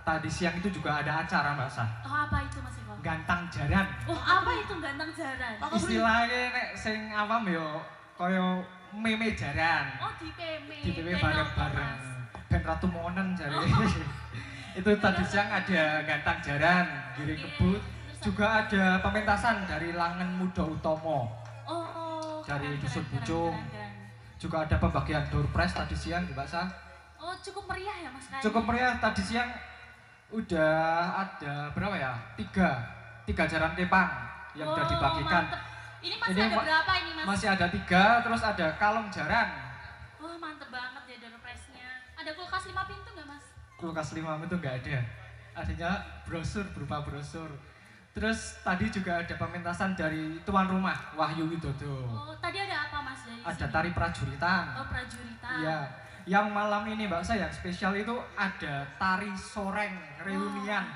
tadi siang itu juga ada acara Mbak Sah. Oh, apa itu Mas Eko? Gantang jaran. Oh, apa itu gantang jaran? Istilahnya nek sing awam yo kaya meme jaran. Oh, di PME. Di PME bareng-bareng. Ben Ratu Monen jare. Itu tadi siang ada gantang jaran, giring kebut. Juga ada pementasan dari Langen Muda Utomo. Oh, dari Dusun keren, Pucung. keren. Juga ada pembagian door prize tadi siang Mbak Sah. Oh, cukup meriah ya Mas kayaknya. Cukup meriah tadi siang udah ada berapa ya? Tiga jaran kepang yang udah dibagikan. Mantep. Ini masih ada berapa ini Mas? Masih ada 3, terus ada kalung jaran. Oh, mantep banget ya door prize-nya. Ada kulkas 5 pintu nggak Mas? Kulkas 5 itu nggak ada. Adanya brosur, berupa brosur. Terus tadi juga ada pementasan dari tuan rumah Wahyu Widodo. Oh, tadi ada apa Mas dari Ada sini? tari prajuritan. Oh, prajuritan. Iya. Yang malam ini Mbak saya yang spesial itu ada tari soreng reunian.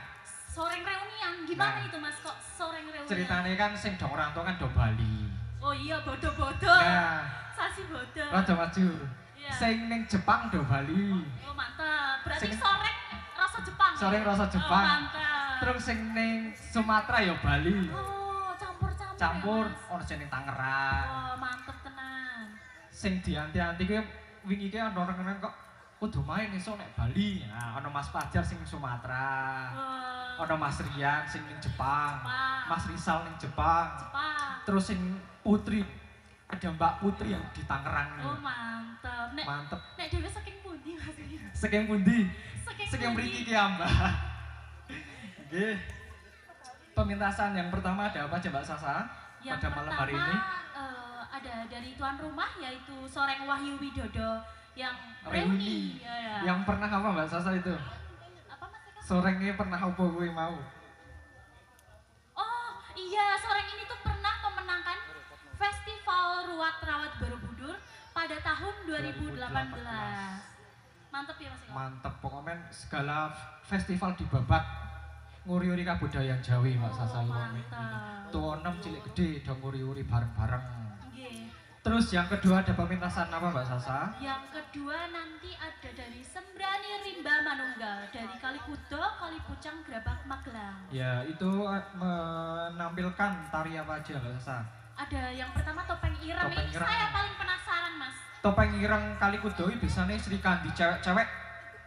Soreng reunian, gimana Nah, itu Mas kok soreng reunian? Ceritanya kan sing dong orang tua kan do Bali. Oh iya, bodoh-bodoh. Nah, Sasi bodoh. rada maju. Iya. Sing ning Jepang do Bali. Oh, mantap. Berarti Sing- soreng rasa Jepang. ya? Soreng rasa Jepang. Oh, mantap. Terus sing ning Sumatera ya Bali. Oh, campur-campur. Campur Ya, Mas? ono sing ning Tangerang. Oh, mantep tenan. Sing dianti-anti ki wingi ki ono orang kok kudu main iso nek Bali. Nah, ono Mas Fajar sing Sumatera. Oh, Ono Mas Rian sing ning Jepang. Jepang. Mas Rizal ning Jepang. Jepang. Terus sing Putri ada Mbak Putri yang di Tangerang nih. Oh, mantep. Nek Mantep. nek dhewe saking pundi Mas iki? Saking pundi? Saking Saking pundi? mriki ki ya, Mbak. Nggih. Pementasan yang pertama ada apa aja Mbak Sasa? Yang Pada malam hari pertama, ini ada dari tuan rumah yaitu Soreng Wahyu Widodo yang reuni. Ya, ya. Yang pernah apa Mbak Sasa itu? Apa Mas Eka? Sorengnya pernah apa gue mau? Oh iya, Soreng ini tuh pernah memenangkan Festival Ruat Rawat Borobudur pada tahun 2018. Mantep ya Mas Eko? Mantep pokoknya segala festival dibabat nguri-uri kabudayan Jawi Mbak Sasa ini. Mantap. Tuh 6 cilik gede dong nguri-uri bareng-bareng. Nggih. Terus yang kedua ada pementasan apa Mbak Sasa? Yang kedua nanti ada dari Sembrani Rimba Manunggal dari Kalikudo, Kalipucang, Grabak, Magelang. Ya itu menampilkan tari apa aja Mbak Sasa? Ada yang pertama topeng ireng. Topeng Ini ireng. saya paling penasaran Mas. Topeng ireng Kalikudo biasanya Sri Kandi cewek-cewek,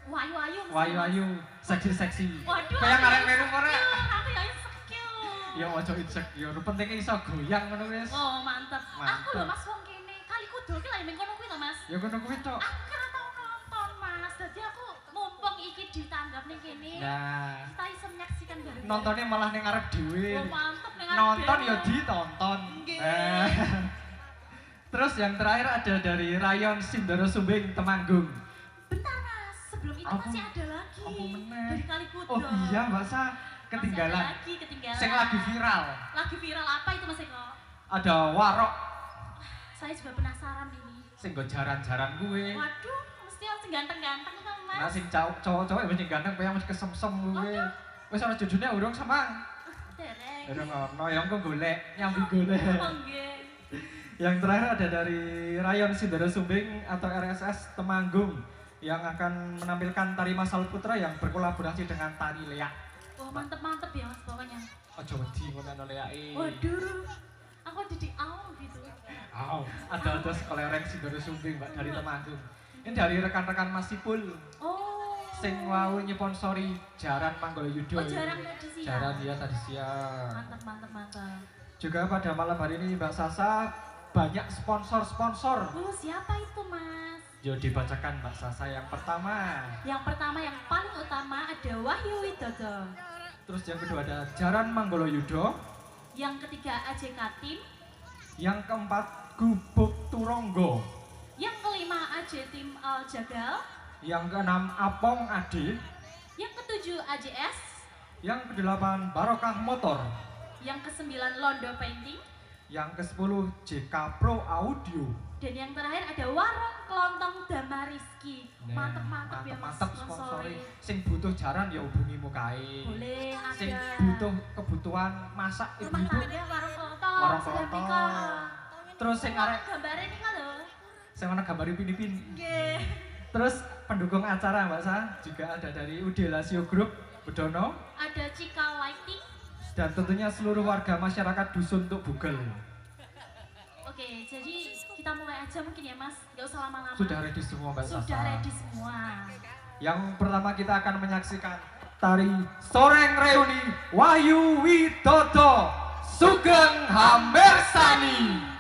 Wayu-wayu. mesti, wayu-wayu, seksi-seksi. Mas. Waduh. Kayak aku ngarep yang meru ora? skill, Aku yang skill. Ya ojo insecure, pentingnya iso goyang ngono wis. Oh mantap. Aku Mantap. loh Mas wong kene Kalikudo ki lagi kono kuwi to Mas. Ya ngono kuwi tok. Aku kira tau nonton Mas. Jadi aku mumpung iki ditanggap ning kene. Nah, Kita iso menyaksikan bareng. nontonnya malah ning ngarep dhewe. Oh mantep ning Nonton ngarep ya dhewe. ditonton. Nggih. Terus yang terakhir ada dari Rayon Sindoro Sumbing Temanggung. Bentar Mas, sebelum itu Apa? masih ada lagi. Apa meneh? Dari Kalikudo. Oh iya Mbak Sa, Masih ketinggalan. ada lagi ketinggalan. Sing lagi viral. Lagi viral apa itu Mas Eko? Ada Warok Saya juga penasaran ini. sing go jaran-jaran gue. Waduh, mesti harus ganteng-ganteng kan Mas? Nah sing cowok-cowok wis ganteng pengen mesti kesemsem gue. Wis ana jujune urung samang. Dereng. Urung ono yang kok golek, nyambi golek. Oh nggih. Yang terakhir ada dari Rayon Sindoro Sumbing atau RSS Temanggung yang akan menampilkan tari Masal Putra yang berkolaborasi dengan tari Leak. Wah mantep-mantep ya Mas pokoknya. Ojo wedi ngono Leake. Waduh, aku jadi au gitu. Aw, ada sekelereng Sindoro Sumbing Mbak dari Temanggung. Ini dari rekan-rekan Mas Sipul. Oh. Sing wau nyponsori Jaran Manggolayudo. Oh jarang tadi sih ya. Jaran dia tadi siang. Mantap mantap mantap. Juga pada malam hari ini Mbak Sasa banyak sponsor-sponsor. Oh siapa itu Mas? Yo dibacakan Mbak Sasa yang pertama. Yang pertama yang paling utama ada Wahyu Widodo. Terus yang kedua ada Jaran Manggolayudo. Yang ketiga AJ Katim. Yang keempat Gubuk Turonggo. Yang kelima AJ Tim Al Jagal. Yang keenam Apong Ade. Yang ketujuh AJS. Yang kedelapan Barokah Motor. Yang kesembilan Londo Painting. Yang ke-10 JK Pro Audio. Dan yang terakhir ada Warung Kelontong Damariski. Mantep-mantep ya Mas mantep sponsori. Sing butuh jaran ya hubungi mukai. Boleh ada. Sing butuh kebutuhan masak rumah ibu-ibu. tangga warung kelontong. Warung sedang kelontong. nikah. Terus sing arek Gambarnya ini kan loh. sing ana gambar Ipin-ipin. Nggih. Terus pendukung acara Mbak Sa juga ada dari UD Lasio Group Bedono, ada Cikal Lighting. dan tentunya seluruh warga masyarakat dusun Tuk Bugel. Oke, jadi kita mulai aja mungkin ya Mas, nggak usah lama-lama. Sudah ready semua Mbak Sasa? Sudah ready semua. Yang pertama kita akan menyaksikan tari Soreng Reuni Wahyu Widodo Sugeng Hambersani.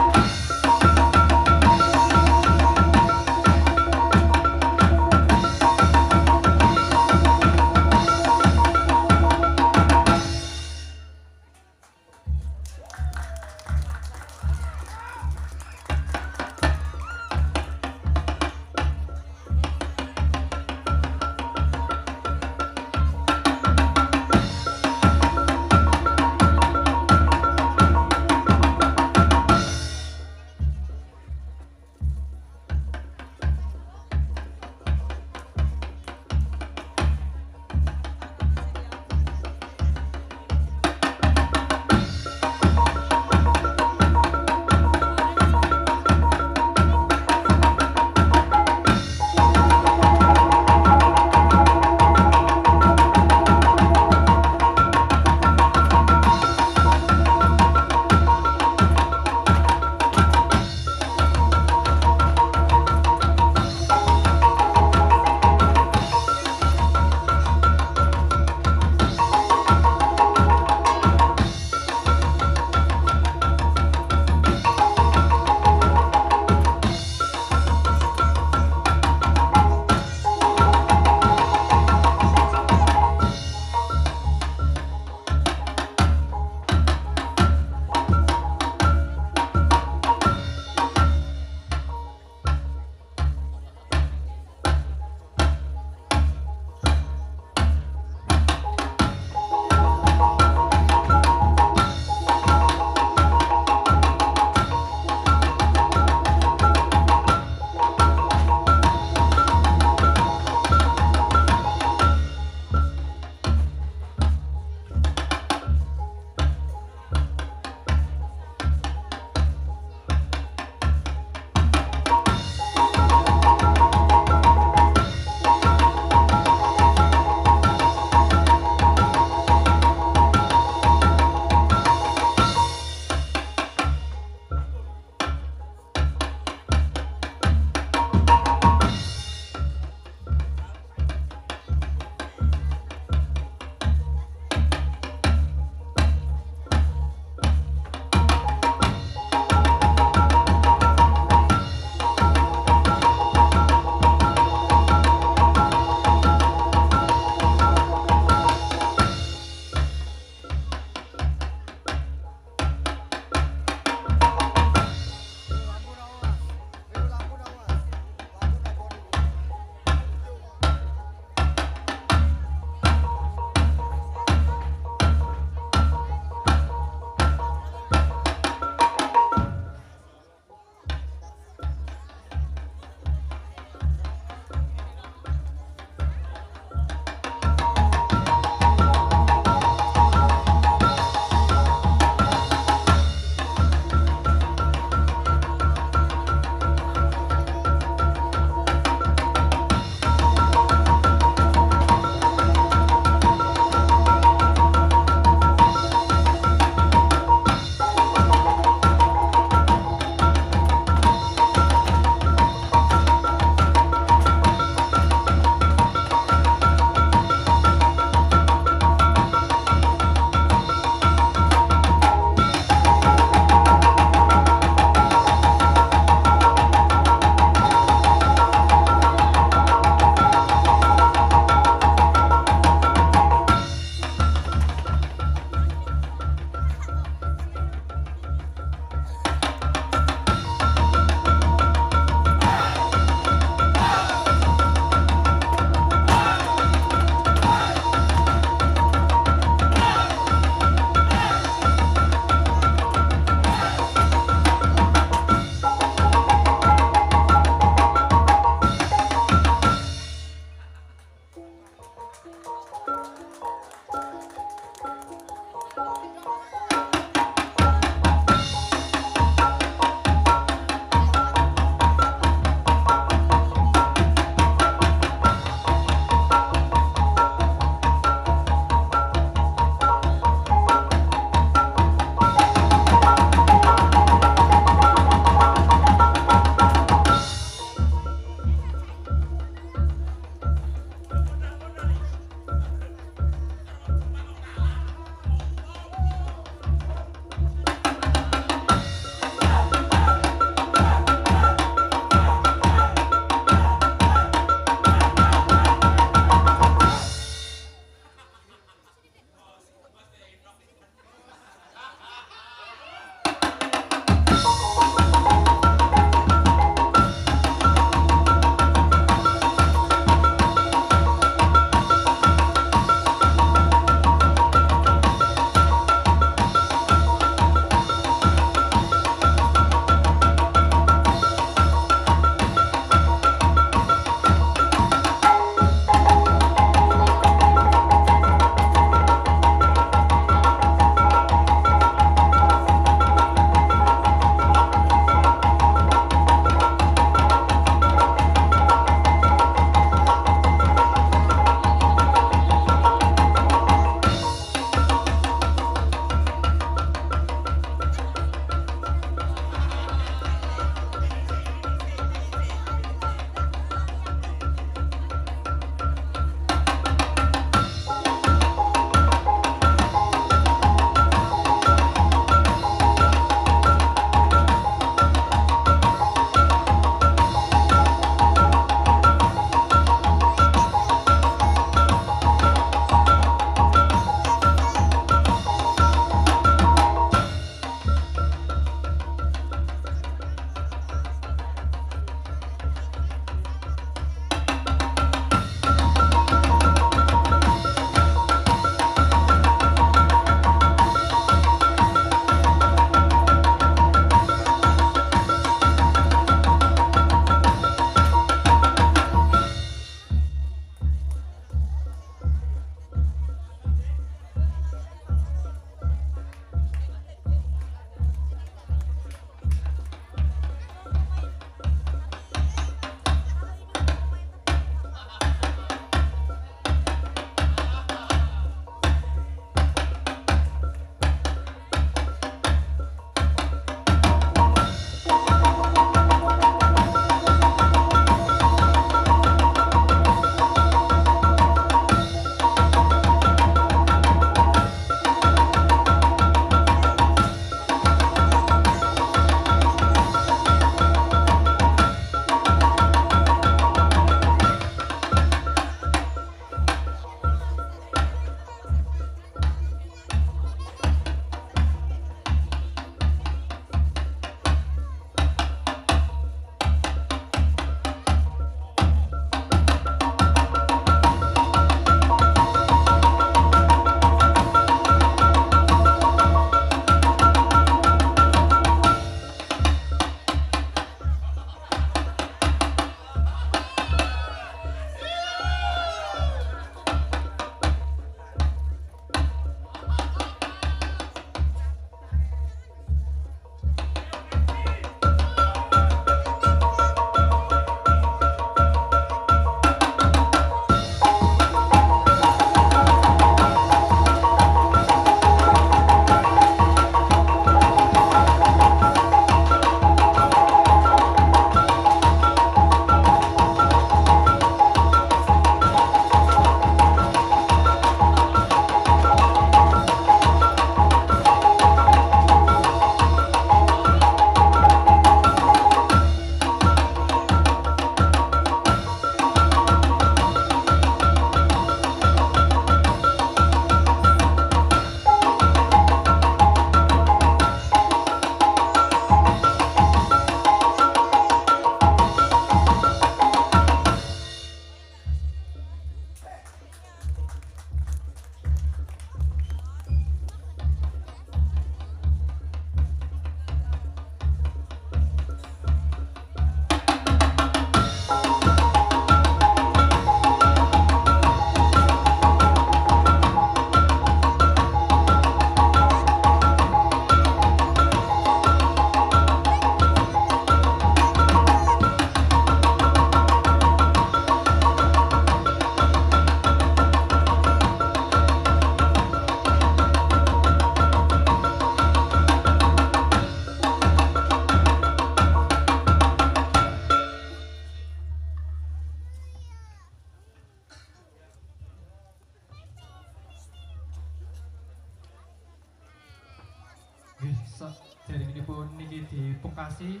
Jaringanipun niki dipungkasi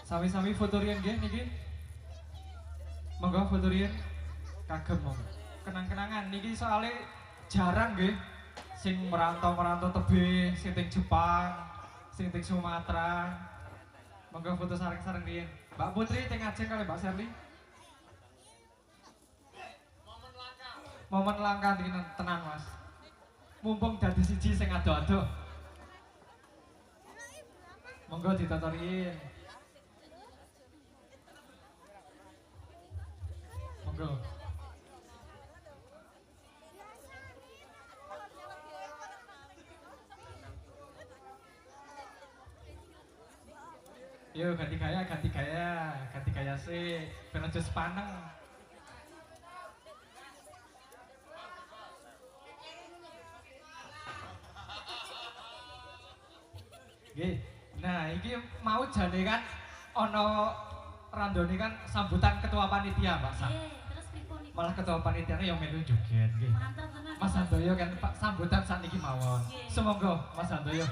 sami-sami foto riyen nggih niki. Monggo foto riyen kagem monggo. Kenang-kenangan niki soalnya jarang nggih sing merantau-merantau tebih, sing teng Jepang, sing teng Sumatera. Monggo foto sareng-sareng riyen. Mbak Putri teng ajeng kali Mbak Sherly. Momen langka iki tenang Mas. Mumpung dadi siji sing ado-ado. Monggo ditatorin. Monggo. Yo ganti gaya sih, ben aja sepaneng. Nggih. Nah, iki mau jane kan ana randone kan sambutan ketua panitia, Pak Sam. Nggih, terus pripun niku? Malah ketua panitiane yang melu joget nggih. Mantap tenan. Mas Handoyo kan Pak sambutan sakniki mawon. Nggih. Semoga Mas Handoyo.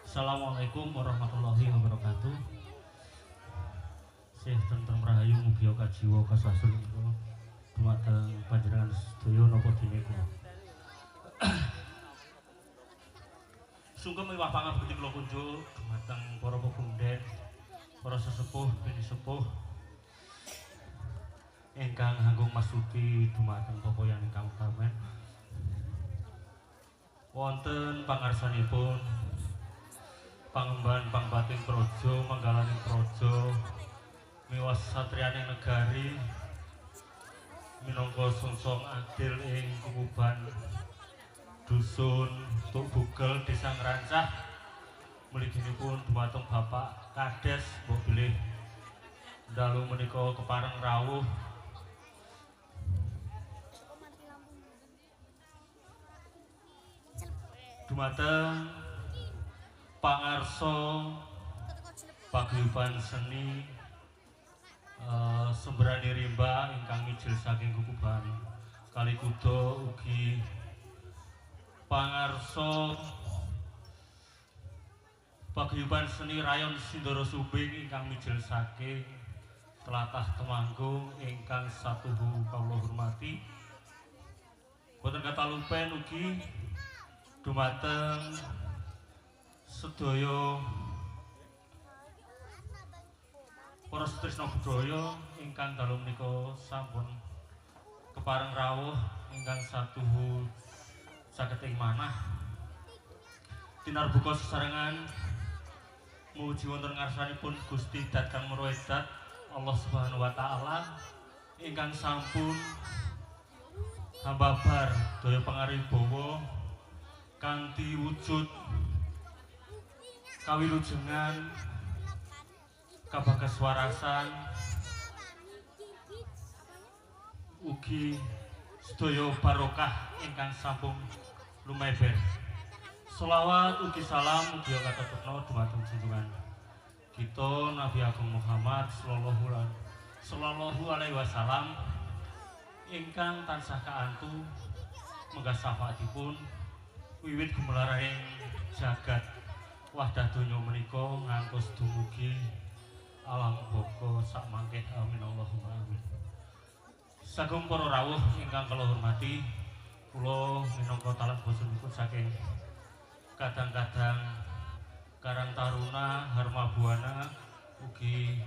Assalamualaikum warahmatullahi wabarakatuh. Sih tentrem rahayu mugi kajiwa kasasun kula dumateng panjenengan sedaya napa dene kula. Sungkem miwah pangabekti kula kunjuk dumateng para pepunden, para sesepuh, bini sepuh ingkang anggung masuti dumateng pepoyan ingkang utamen. Wonten pangarsanipun Pangemban Pangbating Praja, Manggalaning Praja, miwas satriyaning negari minangka sungsong adil ing kukuban dusun Tuk Bugel Desa Ngrancah mliginipun dumateng Bapak Kades mbok bilih dalu menika kepareng rawuh dumateng pangarso paguyuban seni Sembrani Rimba ingkang mijil saking kukuban Kalikudo ugi pangarso paguyuban seni Rayon Sindoro Subing ingkang mijil saking tlatah Temanggung ingkang satuhu kawula hormati. Boten katalupen ugi dumateng sedaya para setresna budaya ingkang dalu menika sampun kepareng rawuh ingkang satuhu saged ing manah tinarbuka sesarengan muji wonten ngarsanipun Gusti Dat Kang Merwedat Allah Subhanahu wa taala ingkang sampun hambabar daya pangaribawa kanthi wujud kawilujengan kabagaswarasan ugi sedaya barokah ingkang sampun lumeber. Selawat ugi salam ugi katetepna dumateng junjungan kita Nabi Agung Muhammad sallallahu alaihi wasallam ingkang tansah kaantu menggah syafaatipun wiwit gumularaning jagat wahdah donya menika ngantos dumugi alam baka sakmangke amin Allahumma amin. Sagung para rawuh ingkang kula hormati, kula minangka talang bosanipun saking kadang-kadang Karang Taruna Harma Buana ugi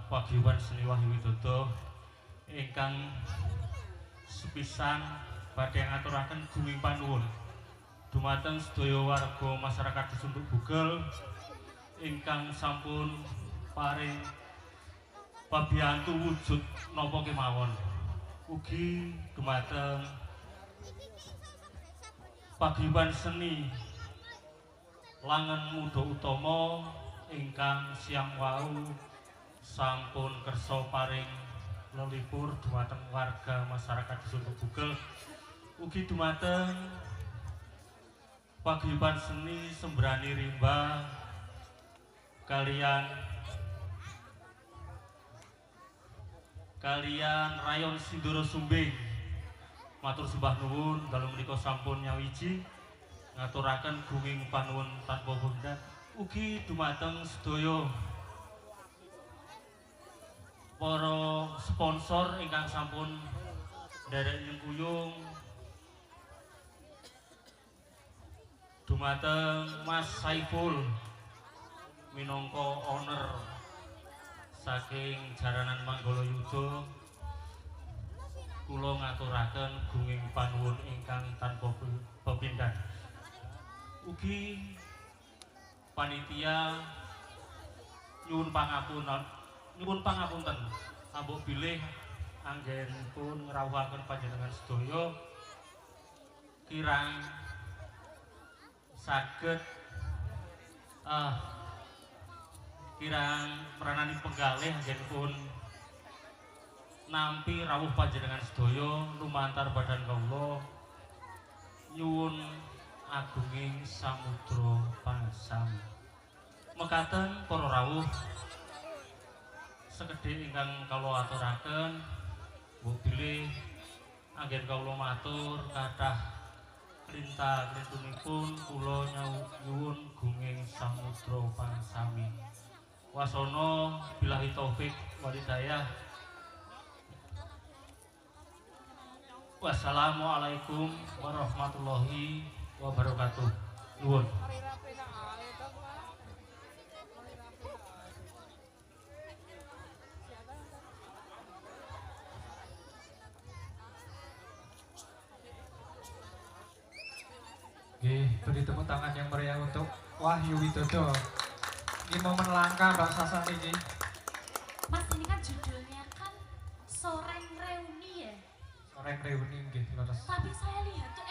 paguyuban seni Wahyu Widodo ingkang sepisan badhe ngaturaken gunging panuwun dumateng sedaya warga masyarakat Dusun Tuk Bugel ingkang sampun paring pabiyantu wujud napa kemawon ugi dumateng paguyuban seni Langen Muda Utama ingkang siang wau sampun kersa paring lelipur dumateng warga masyarakat Dusun Tubugel ugi dumateng paguyuban seni Sembrani Rimba kalian Rayon Sindoro Sumbing matur sembah nuwun dalu menika sampun nyawiji ngaturaken gunging panuwun tanpa pundak ugi dumateng sedaya para sponsor ingkang sampun nderek nyengkuyung dumateng Mas Saiful minangka owner saking Jaranan Manggala-Yuda kula ngaturaken gunging panuwun ingkang tanpa pepindhan ugi panitia nyuwun pangapunten ambok bilih anggenipun ngrawuhaken panjenengan sedaya kirang saged kirang meranani penggalih anggenipun nampi rawuh panjenengan sedaya lumantar badan kawula nyuwun agunging samudra pangsami mekaten para rawuh sekedhik ingkang kawula aturaken mbok bilih anggen kawula matur kathah klintah-klintunipun kula nyuwun gunging samudra pangsami wasana billahi taufik walhidayah. Wassalamualaikum warahmatullahi wabarakatuh. Nuwun. Beri tepuk tangan yang meriah untuk Wahyu Widodo. Ini momen langka Mbak Sasan ini. Mas ini kan judulnya kan Soreng Reuni ya. Soreng Reuni nggih leres. Tapi saya lihat tuh